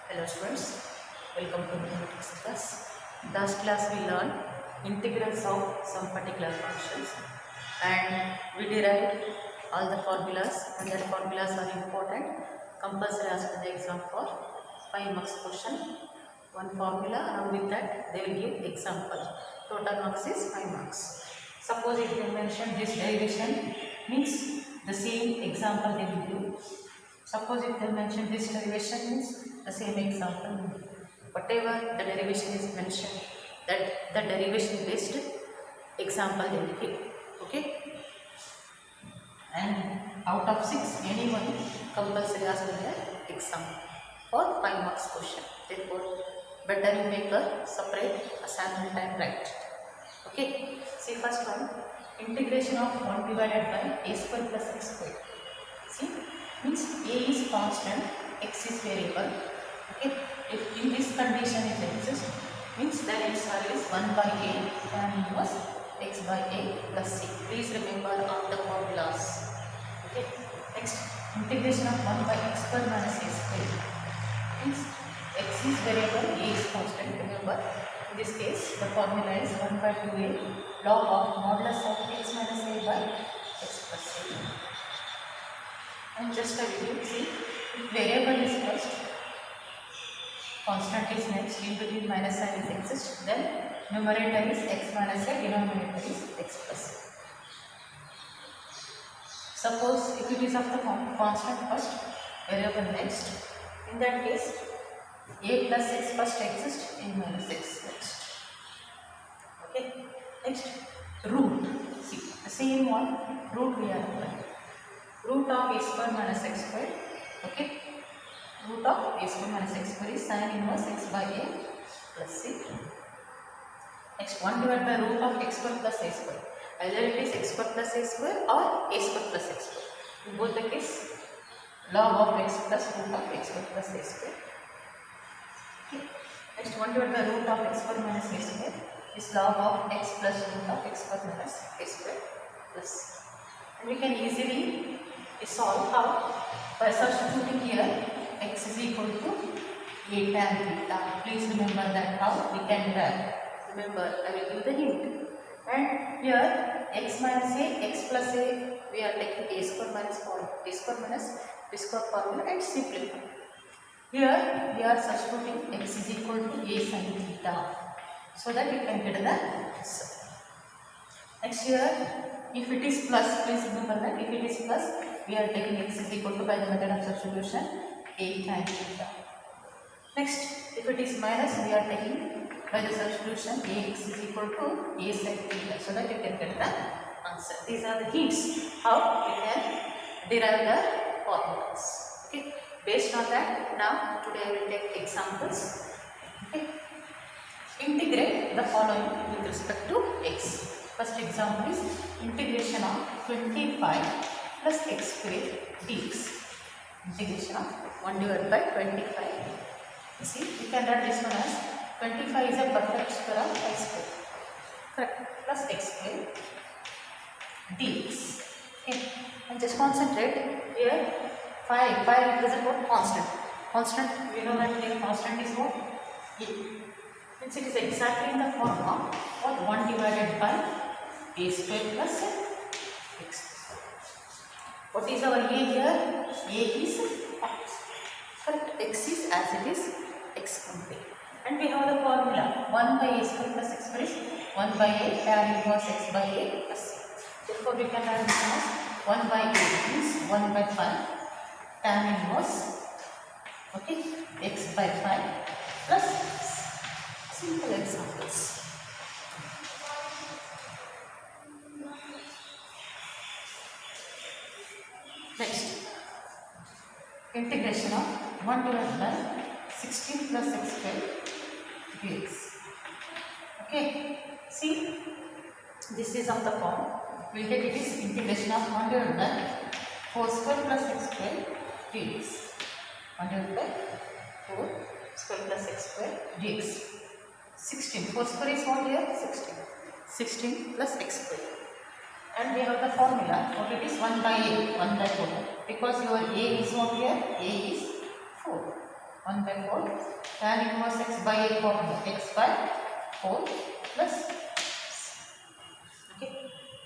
Hello students, welcome to mathematics class. Last class we learned integrals of some particular functions and we derived all the formulas, and that formulas are important. Compulsory as per the exam for 5 marks question. One formula, along with that they will give example. Total marks is 5 marks. Suppose if they mention this derivation, means the same example they will give. Suppose if they mention this derivation, means the same example. Whatever the derivation is mentioned, that the derivation based example they will give. Okay. And out of 6, anyone compulsory ask the exam for 5 marks question. Therefore, better you make a separate assignment time, right? Okay. See first one, integration of 1 divided by a square plus x square. See, means a is constant, x is variable. Okay. If in this condition it exists, means that its value is 1 by a tan inverse x by a plus c. Please remember all the formulas. Okay. Next, integration of 1 by x square minus a square. Means x is variable, a is constant. Remember, in this case the formula is 1 by 2a log of modulus of x minus a by x plus a. And just a review, see, if variable is first, constant is next, in between minus sign is exists, then numerator is x minus a, denominator is x plus a. Suppose if it is of the constant first, variable next, in that case a plus x first exists, a minus x next. Okay. Next, root. See, the same one, root we are applying. Root of a square minus x square. Okay. Root of a square minus x square is sin inverse x by a plus c. Next, 1 divided by root of x square plus a square. Either it is x square plus a square or a square plus x square. In both the case, log of x plus root of x square plus a square. Okay. Next, 1 divided by root of x square minus a square is log of x plus root of x square minus a square plus. And we can easily solve how? By substituting here x is equal to a tan theta. Please remember that how we can derive. Remember, I will give the hint. And here x minus a, x plus a, we are taking a square minus b square formula and simplify. Here we are substituting x is equal to a sin theta, so that we can get the answer. Next, here if it is plus, please remember that if it is plus, we are taking x is equal to, by the method of substitution, a tan theta. Next, if it is minus, we are taking by the substitution ax is equal to a sin theta, so that you can get the answer. These are the hints how we can derive the formulas. Okay. Based on that, now today I will take examples. Okay. Integrate the following with respect to x. First example is integration of 25 plus x square dx. Integration of 1 divided by 25. See, we can write this one as 25 is a perfect square of x square. Correct. Plus x square dx. Okay. And just concentrate here. 5 represents what? Constant. Constant, we know that here constant is what? A. Means it is exactly in the form of what? 1 divided by a square plus x. What is our a here? A is x. Correct. X is as it is, x complete. And we have the formula 1 by a square plus x square is 1 by a tan inverse x by a plus c. Therefore, we can write this as 1 by a means 1 by 5 tan inverse, okay, x by 5 plus x. Simple examples. Next, integration of 1 divided by 16 plus x square dx. Okay, see, this is of the form. We will take it is integration of 1 divided by 4 square plus x square dx. 1 divided by 4 square plus x square dx. 16. 4 square is what here? 16. 16 plus x square. and we have the formula. What it is? 1 by a, 1 by 4. Because your a is what here? A is 4. 1 by 4. Tan inverse x by a formula. X by 4 plus. Okay.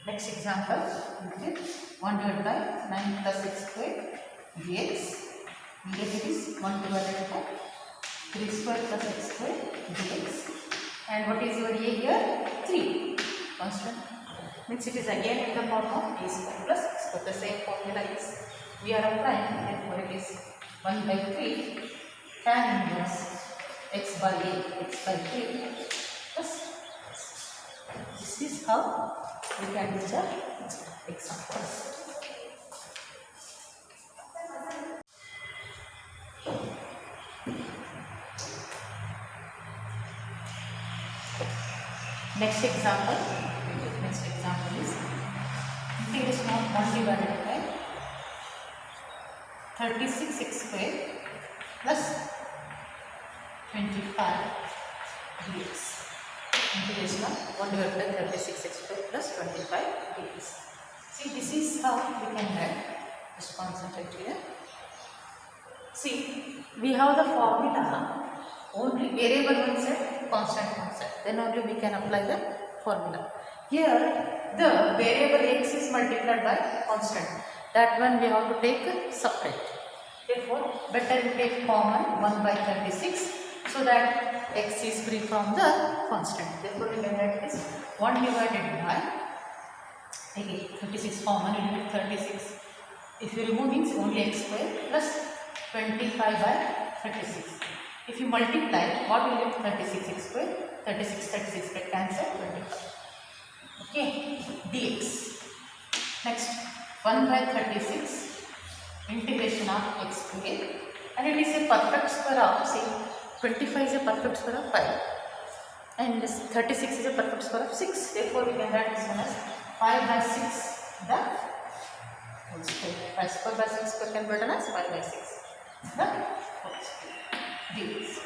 Next example. 1 divided by 9 plus x square dx. Negative is 1 divided by 3 square plus x square dx. And what is your a here? 3. Constant. Means it is again in the form of a square plus x square. The same formula is we are applying. Therefore it is 1 by 3 tan inverse x by a, x by 3 plus. This is how we can do the examples. Next example is integration of 1 divided by 36x square plus 25 dx. Integration of 1 divided by 36x square plus 25 dx. See, this is how we can write. Just concentrate here. See, we have the formula. Only variable one set, constant one set. Then only we can apply the formula. Here, the variable x is multiplied by constant. That one we have to take separate. Therefore, better we take common 1 by 36 so that x is free from the constant. Therefore, we can write this 1 divided by, again 36 common, you get 36. If you remove means only x square plus 25 by 36. If you multiply, what will get 36 x square? 36 get cancel 25. Okay, dx. Next, 1 by 36 integration of x square, and it is a perfect square of, say, 25 is a perfect square of 5 and this 36 is a perfect square of 6. Therefore, we can write this one as 5 by 6 the whole square. 5 square by 6 square can be written as 5 by 6 the whole square dx.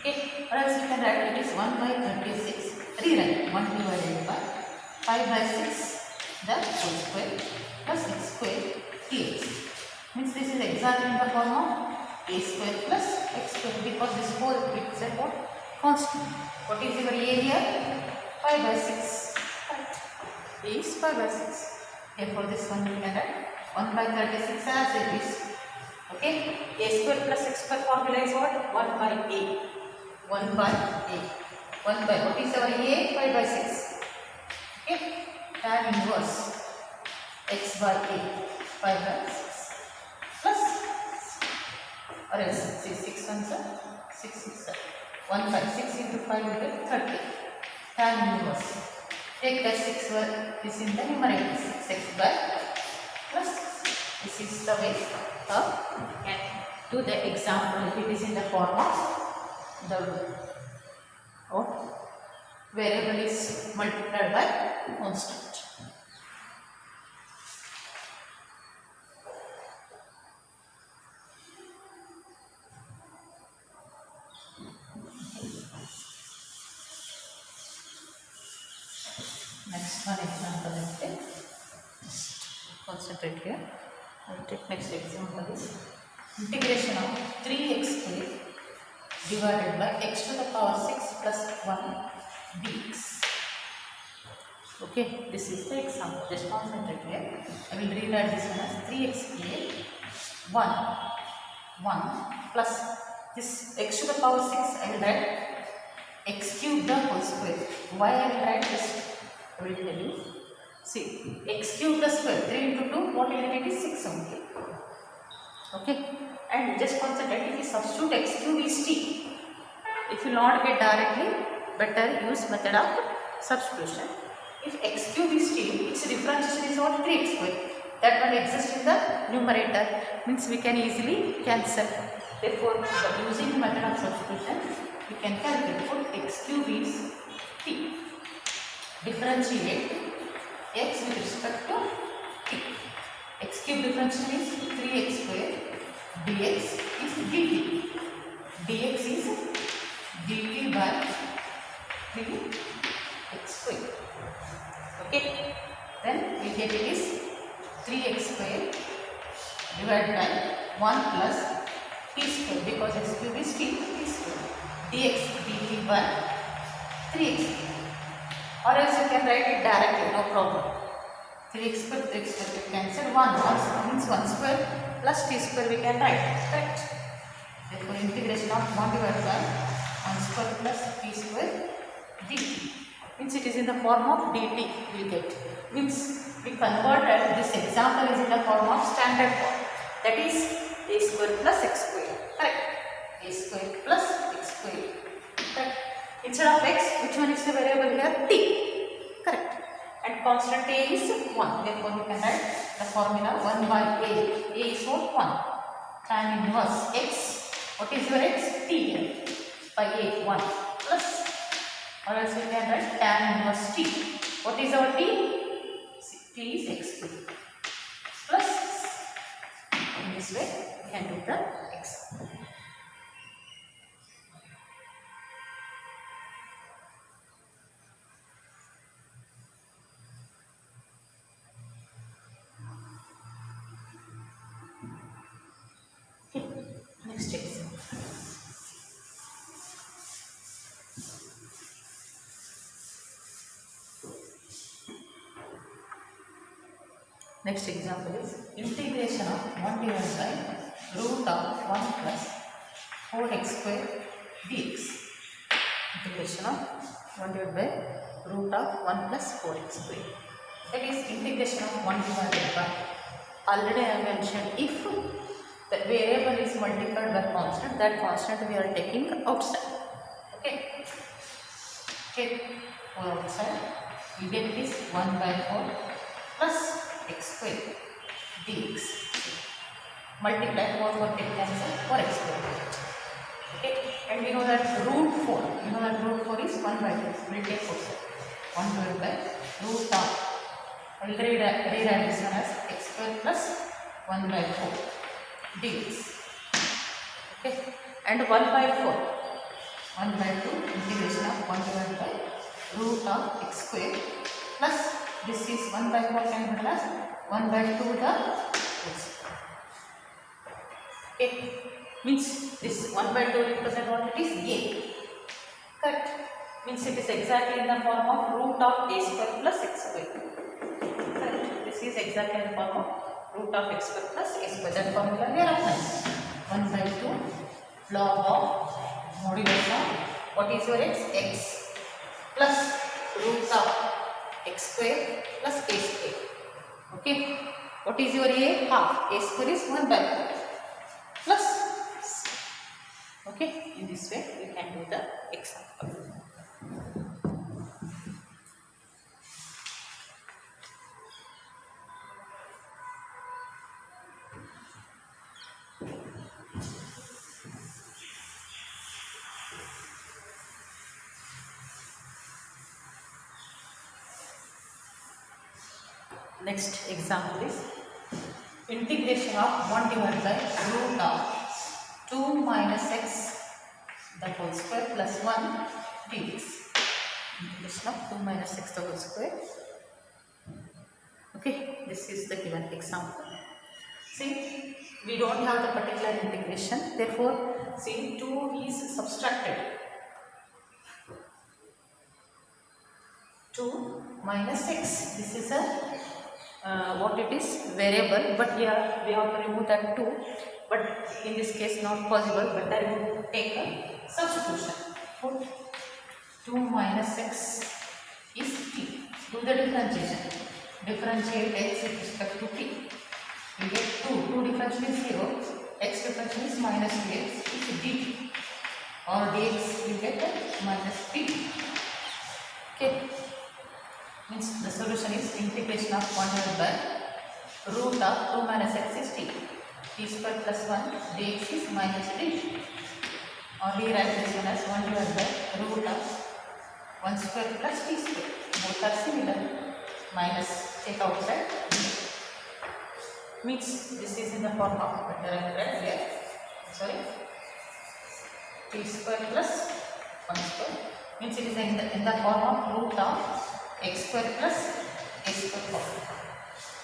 Okay, or else we can write it is 1 by 36, rewrite 1 divided by 5 by 6 the whole square plus x square dx. Means this is exactly in the form of a square plus x square, because this whole bit is a what? Constant. What is your a here? 5 by 6. Right. A is 5 by 6. Therefore, this one we can write 1 by 36 as it is. Okay, a square plus x square formula is what? 1 by a. 1 by a. 1 by, what is our a? 5 by 6. Okay, tan inverse x by a, 5 by 6 plus, or else see 6 ones are 6 is 1 by 6 into 5 will get 30. Tan inverse. Take that 6 is in the numerator, 6 by plus. This is the way of can do the example if it is in the form of the variable is multiplied by constant. Next one example is take. Concentrate here. I will take next example is integration of 3x square divided by x to the power 6 plus 1 dx. Okay, this is the example. Just concentrate here. I will rewrite this one as 3x square 1 plus this x to the power 6. I will write x cube the whole square. Why I will write this? I will tell you. See, x cube the square, 3 into 2, what will it is 6 only. Okay, and just concentrate, if you substitute x cube is t. If you not get directly, better use method of substitution. If x cube is t, its differentiation is what? 3x square. That one exists in the numerator, means we can easily cancel. Therefore, by using the method of substitution, we can calculate what x cube is t. Differentiate x with respect to t. X cube differentiation is 3x square, dx is dt. Dx is dt by 3x square. Okay. then we get it is 3x square divided by 1 plus t square, because x cube is t square, dx dt by 3x, or else you can write it directly, no problem. 3x square we cancel, 1 means 1 square plus t square we can write, correct? Therefore integration of 1 divided by 1 square plus t square dt, means it is in the form of dt we get, means we converted this example is in the form of standard form, that is a square plus x square, correct? A square plus x square, correct? Instead of x, which one is the variable here? T, correct? And constant a is 1, therefore we can write the formula 1 by a is what? 1, tan inverse x, what is your x? T here, by a 1 plus, or else we can write tan inverse t, what is our t? T is x square plus, in this way we can do the x. Okay, next example. Next example is integration of 1 divided by root of 1 plus 4x square dx. Integration of 1 divided by root of 1 plus 4x square. That is integration of 1 divided by. Already I mentioned, if the variable is multiplied by constant, that constant we are taking outside. Okay. Take outside. We get this 1 by 4 plus x square dx. Multiply 4 take cancel 4x square. Okay, and we know that root 4. You know that root 4 is 1 by 2. We will take 4. 1 divided by root of. I will rewrite this one as x square plus 1 by 4 dx. Okay, and 1 by 4. 1 by 2 integration of 1 divided by root of x square plus. This is 1 by 4 can be plus 1 by 2 the x. Okay, means this 1 by 2 represent what it is? A. Correct. Means it is exactly in the form of root of a square plus x square. Correct. This is exactly in the form of root of x square plus a square. That formula we are applying. 1 by 2 log of modulus of what is your x? X plus root of x square plus a square. Okay, what is your a? Half. A square is 1 by 4 plus. Okay, in this way we can do the example. Next example is integration of 1 divided by root of 2 minus x the whole square plus 1 dx. Integration of 2 minus x the whole square. Okay, this is the given example. See, we don't have the particular integration, therefore, see, 2 is subtracted. 2 minus x, this is a what it is? Variable, but here we have to remove that 2, but in this case not possible, but I will take a substitution. Put 2 minus x is t. Do the differentiation. Differentiate x with respect to t. We get 2. 2 differential is 0. X differential is minus 2x is dt. Or dx we get minus t. Okay. Means the solution is integration of 1 divided by root of 2 minus x is t. T square plus 1 dx is minus dt. Or rewrite this one as 1 divided by root of 1 square plus t square. Both are similar. Minus take outside. Means this is in the form of here. Sorry. T square plus 1 square. Means it is in the form of root of x square plus a square formula.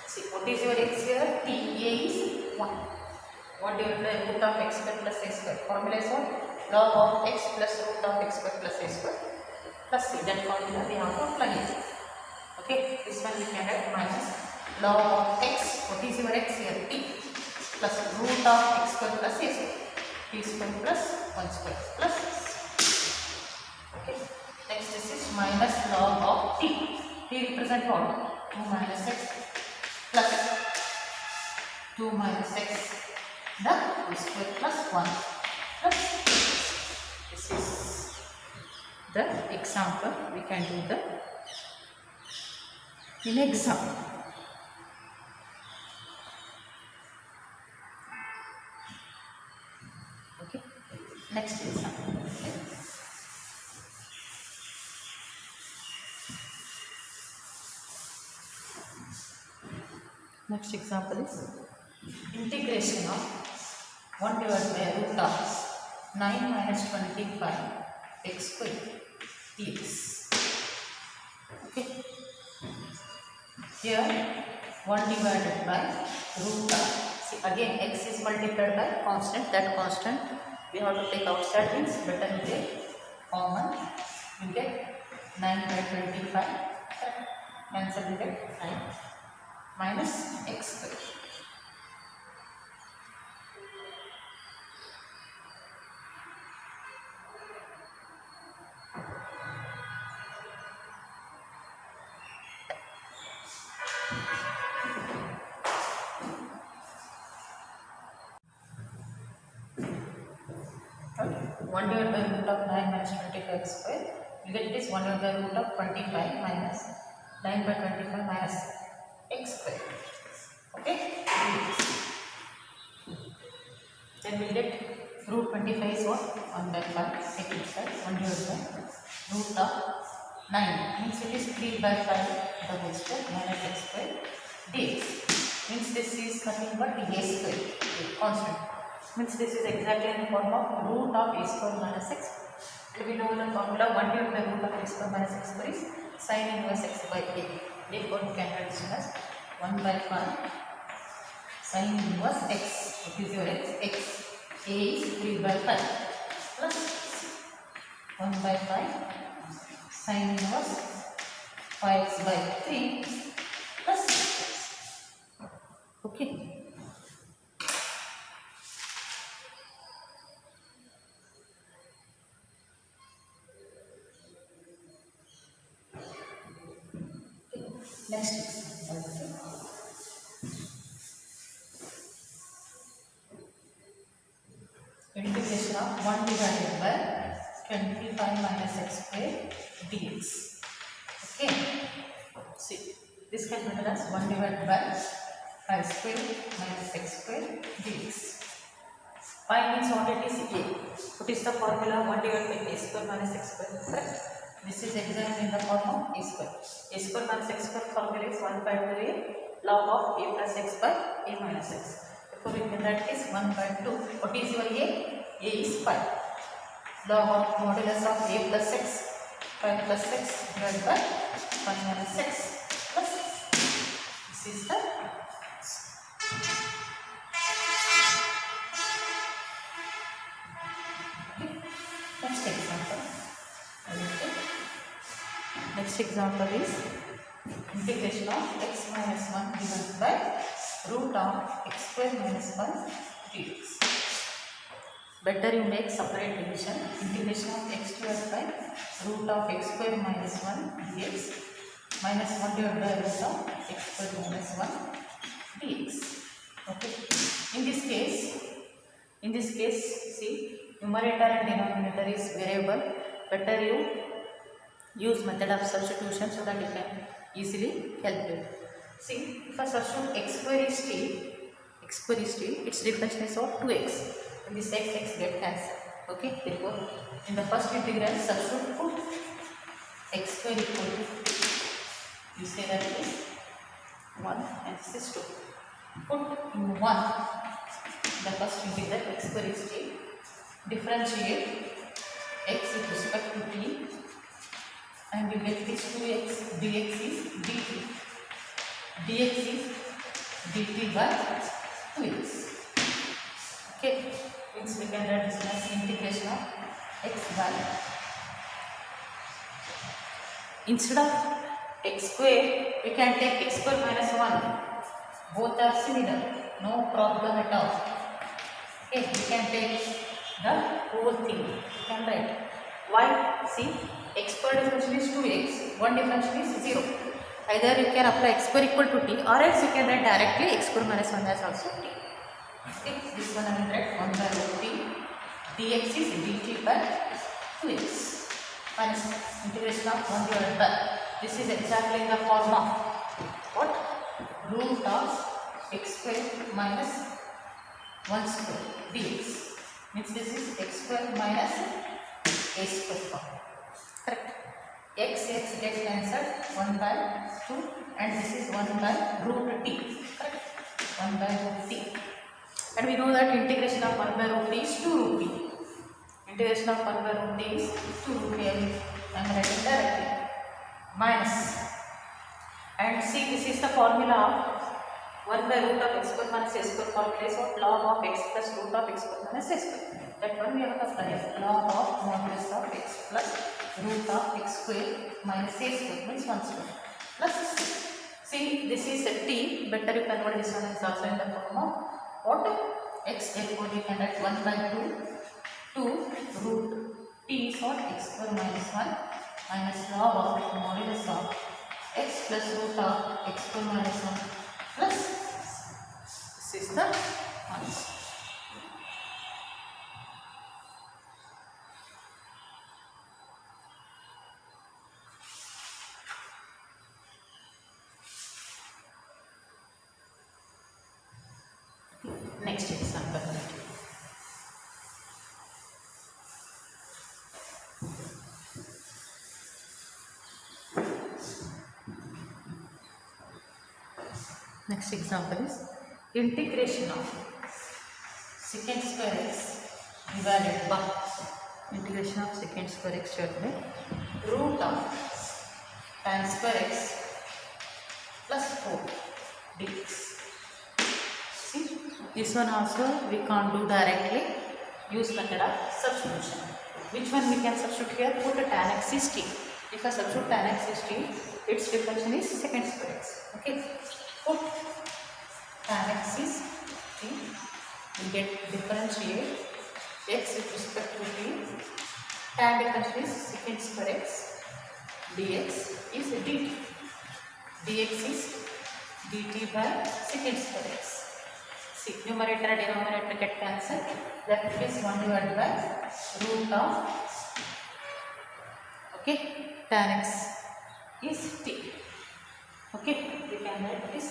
See, what is your x here? T. A is 1. 1 divided by root of x square plus a square. Formula is what? Log of x plus root of x square plus a square plus c. That formula we have to apply it. Okay, this one we can write minus log of x. What is your x here? T plus root of x square plus a square. T square plus 1 square plus. Okay. Next this is minus log of t. T represent what? 2 minus x plus 2 minus x the whole square plus 1 plus. This is the example we can do the in exam. Okay. Next example. Next example is integration of 1 divided by root of 9 minus 25 x square dx. Okay. Here 1 divided by root of, see again x is multiplied by constant, that constant we have to take outside, means better we get common, we get 9 by 25, cancel we get 9 minus x square. Okay. 1 divided by root of 9 minus 25 x square, you get this 1 divided by root of 25 minus 9 by 25 minus x square. Okay. Then we get root 25 is what? 1 by 5. Take it side. 1 divided by root of 9 means it is 3 by 5 the whole square minus x square dx. Means this is nothing but a square, constant. Means this is exactly in the form of root of a square minus x. And we know the formula 1 divided by root of a square minus x square is sin inverse x by a. Therefore we can write this as 1 by 5 sin inverse x. What is your x? X. A is 3 by 5 plus 1 by 5 sin inverse 5x by 3 plus. Okay. Next example. Integration of 1 divided by 25 minus x square dx. Okay. See, this can be written as 1 divided by 5 square minus x square dx. Pi means what it is? A. What is the formula? 1 divided by a square minus x square. Correct. This is exactly in the form of a square. A square minus x square formula is 1 by 2a log of a plus x by a minus x. Therefore, in that case 1 by 2. What is your a? A is 5. Log of modulus of a plus x, 5 plus x divided by 1 minus x plus x. This is the next example. Next example is integration of x minus 1 divided by root of x square minus 1 dx. Better you make separate division. Integration of x divided by root of x square minus 1 dx minus 1 divided by root of x square minus 1 dx. Okay. In this case, see, numerator and denominator is variable. Better you use method of substitution so that you can easily calculate. See, if I substitute x square is t, its difference is of 2x. And this x get cancelled. Okay, therefore, in the first integral, substitute put x square equal to, you say that it is 1 and this is 2. Put in 1 the first integral x square is t, differentiate x with respect to t, and you get this 2x dx is dt. dx is dt by 2x. Okay, means we can write this as integration of x by, instead of x square we can take x square minus 1. Both are similar, no problem at all. Okay, we can take the whole thing. We can write y. See, x square differential is 2x, one differential is 0. Either you can apply x square equal to t, or else you can write directly x square minus 1 as also t. Okay, this one I will write 1 by root t. Dx is dt by 2x minus integration of 1 divided by. This is exactly in the form of what? Root of x square minus 1 square dx. Means this is x square minus a square form. Correct? X gets cancelled 1 by 2, and this is 1 by root t. Correct? 1 by root t. And we know that integration of 1 by root t is 2 root t. Integration of 1 by root t is 2 root t. I am writing directly. Minus. And see, this is the formula of 1 by root of x square minus a square. Formula is what? Log of x plus root of x square minus a square. That one we have to apply. Log of modulus of x plus root of x square minus a square means 1 square plus c. See, this is a t. Better you convert this one is also in the form of what? X. Therefore we can write 1 by 2 root t is what? X square minus 1 minus log of modulus of x plus root of x square minus 1 plus this is the answer. Next example. Next example is integration of secant square x divided by integration of secant square x divided by root of tan square x plus 4 dx. See, this one also we can't do directly. Use method of substitution. Which one we can substitute here? Put a tan x is t. If I substitute tan x is t, its differential is secant square x. Okay. Put tan x is t, we get differentiate x with respect to t. Tan differential is secant square x, dx is dt. Dx is dt by secant square x. See, numerator and denominator get cancelled. Left is 1 divided by root of, okay, tan x is t. Okay, we can write this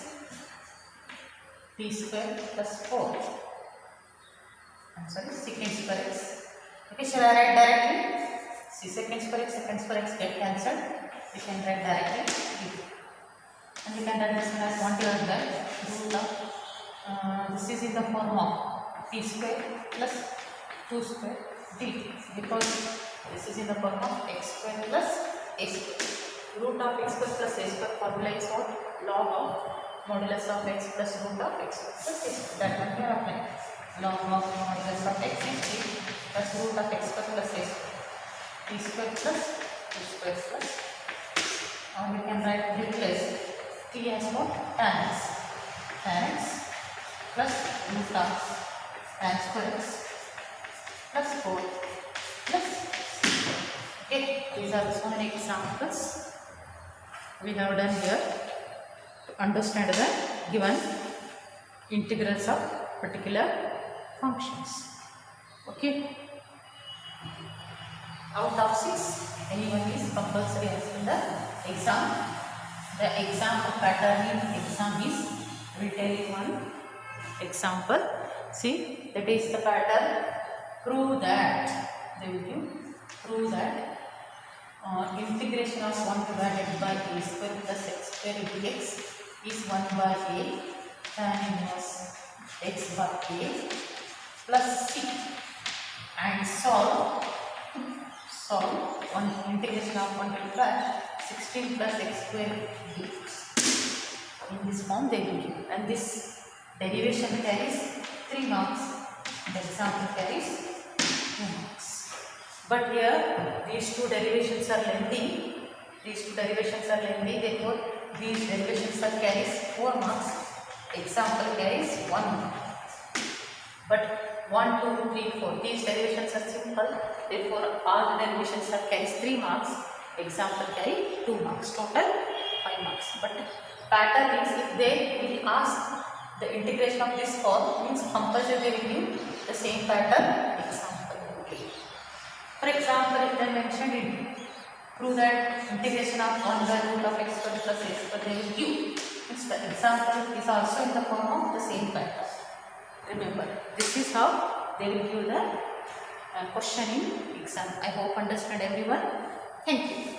t square plus 4. I'm sorry, secant square x. Okay, shall I write directly? See, secant square x get cancelled. We can write directly. And we can write this one as 1 divided by root of, this is in the form of t square plus 2 square dt, because this is in the form of x square plus a square. Root of x square plus a square formula is what? Log of modulus of x plus root of x square plus a square. That one we are applying. Log of modulus of x is t plus root of x square plus a square. T square plus 2 square plus. Now we can write replace t as what? Tan x. Tan x plus root of tan square x plus 4 plus. Okay, these are so many examples we have done here to understand the given integrals of particular functions. Okay, out of 6, anyone is compulsory answering the exam. The exam pattern in exam is, I will tell you one example. See, that is the pattern. Prove that, they will give, prove that integration of 1 divided by a square plus x square dx is 1 by a tan inverse x by a plus c, and solve on integration of 1 divided by 16 plus x square dx. In this form they will give, and this derivation carries 3 marks. The example carries 2 marks. But here these two derivations are lengthy. Therefore these derivations are carries 4 marks. Example carries 1 mark. But 1, 2, 3, 4 these derivations are simple. Therefore all the derivations are carries 3 marks. Example carry 2 marks. Total 5 marks. But pattern is, if they will ask the integration of this form, means compulsory they will give the same pattern example only. For example, if they mentioned it, prove that integration of 1 by root of x squared plus a squared, they will give. Means the example is also in the form of the same pattern. Remember, this is how they will give the question in exam. I hope understand everyone. Thank you.